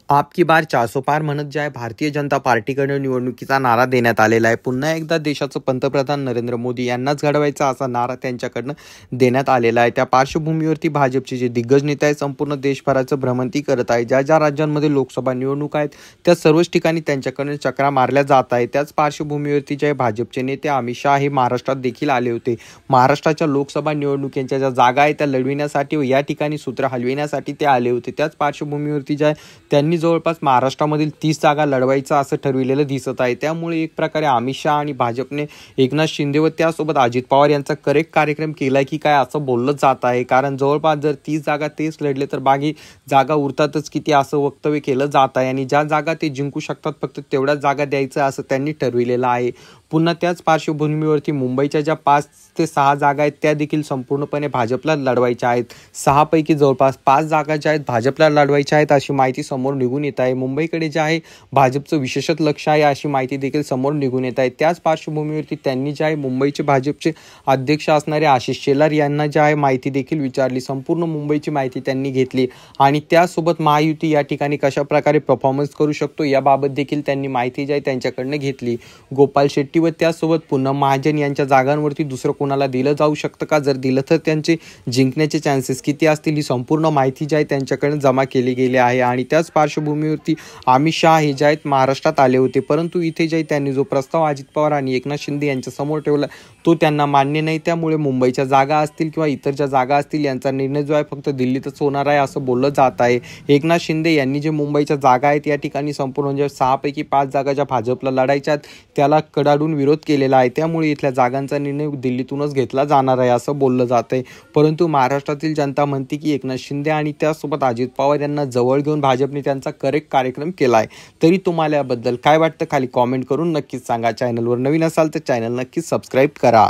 आप की बार 400 पार म्हणत जे आहे भारतीय जनता पार्टीकडे निवडणुकीचा नारा देण्यात आलेला आहे. पुन्हा एकदा देशाचं पंतप्रधान नरेंद्र मोदी यांनाच घडवायचा असा नारा त्यांच्याकडनं देण्यात आलेला आहे. त्या पार्श्वभूमीवरती भाजपचे जे दिग्गज नेते आहेत संपूर्ण देशभराचं भ्रमंती करत आहे. ज्या ज्या राज्यांमध्ये लोकसभा निवडणूक आहेत त्या सर्वच ठिकाणी त्यांच्याकडून चक्रा मारल्या जात आहे. त्याच पार्श्वभूमीवरती जे भाजपचे नेते अमित शहा हे महाराष्ट्रात देखील आले होते. महाराष्ट्राच्या लोकसभा निवडणुकीच्या ज्या जागा आहेत त्या लढविण्यासाठी व या ठिकाणी सूत्र हलविण्यासाठी ते आले होते. त्याच पार्श्वभूमीवरती जे त्यांनी जवळपास महाराष्ट्रामधील 30 जागा लढवायचं असं ठरविलेलं दिसत आहे. त्यामुळे एक प्रकारे अमित शहा आणि भाजपने एकनाथ शिंदे व त्यासोबत अजित पवार यांचा करेक्ट कार्यक्रम केलाय की काय असं बोललं जात आहे. कारण जवळपास जर 30 जागा तेच लढले तर बाकी जागा उरतातच किती असं वक्तव्य केलं जात आहे. आणि ज्या जागा ते जिंकू शकतात फक्त तेवढ्याच जागा द्यायचं असं त्यांनी ठरविलेलं आहे. पुन्हा त्याच पार्श्वभूमीवरती मुंबईच्या ज्या 5 ते 6 जागा आहेत त्या देखील संपूर्णपणे भाजपला लढवायच्या आहेत. 6 पैकी जवळपास 5 जागा ज्या आहेत भाजपला लढवायच्या आहेत अशी माहिती समोर निघून येत आहे. मुंबईकडे जे आहे भाजपचं विशेषच लक्ष आहे अशी माहिती देखील समोर निघून येत आहे. त्याच पार्श्वभूमीवरती त्यांनी जे आहे मुंबईचे भाजपचे अध्यक्ष असणारे आशिष शेलार यांना जे आहे माहिती देखील विचारली. संपूर्ण मुंबईची माहिती त्यांनी घेतली आणि त्यासोबत महायुती या ठिकाणी कशा प्रकारे परफॉर्मन्स करू शकतो याबाबत देखील त्यांनी माहिती जी आहे त्यांच्याकडनं घेतली. गोपाल शेट्टी व त्यासोबत पूनम महाजन यांच्या जागांवरती दुसरं कोणाला दिलं जाऊ शकतं का, जर दिलं तर त्यांचे जिंकण्याचे चान्सेस किती असतील ही संपूर्ण माहिती जी आहे त्यांच्याकडे जमा केली गेली आहे. आणि त्याच पार्श्वभूमीवरती अमित शहा हे जे आहेत महाराष्ट्रात आले होते. परंतु इथे जे त्यांनी जो प्रस्ताव अजित पवार आणि एकनाथ शिंदे यांच्या समोर ठेवला तो त्यांना मान्य नाही. त्यामुळे मुंबईच्या जागा असतील किंवा इतर ज्या जागा असतील यांचा निर्णय जो आहे फक्त दिल्लीतच होणार आहे असं बोललं जात आहे. एकनाथ शिंदे यांनी जे मुंबईच्या जागा आहेत या ठिकाणी संपूर्ण म्हणजे 6 पैकी 5 जागा ज्या भाजपला लढायच्या त्याला कडाडून विरोध केलेला आहे. त्यामुळे इथल्या जागांचा निर्णय दिल्लीतूनच घेतला जाणार आहे असं बोललं जात आहे. परंतु महाराष्ट्रातील जनता म्हणते की एकनाथ शिंदे आणि त्यासोबत अजित पवार यांना जवळ घेऊन भाजपने त्यांचा करेक्ट कार्यक्रम केला आहे. तरी तुम्हाला याबद्दल काय वाटतं खाली कॉमेंट करून नक्कीच सांगा. चॅनलवर नवीन असाल तर चॅनल नक्कीच सबस्क्राईब करा.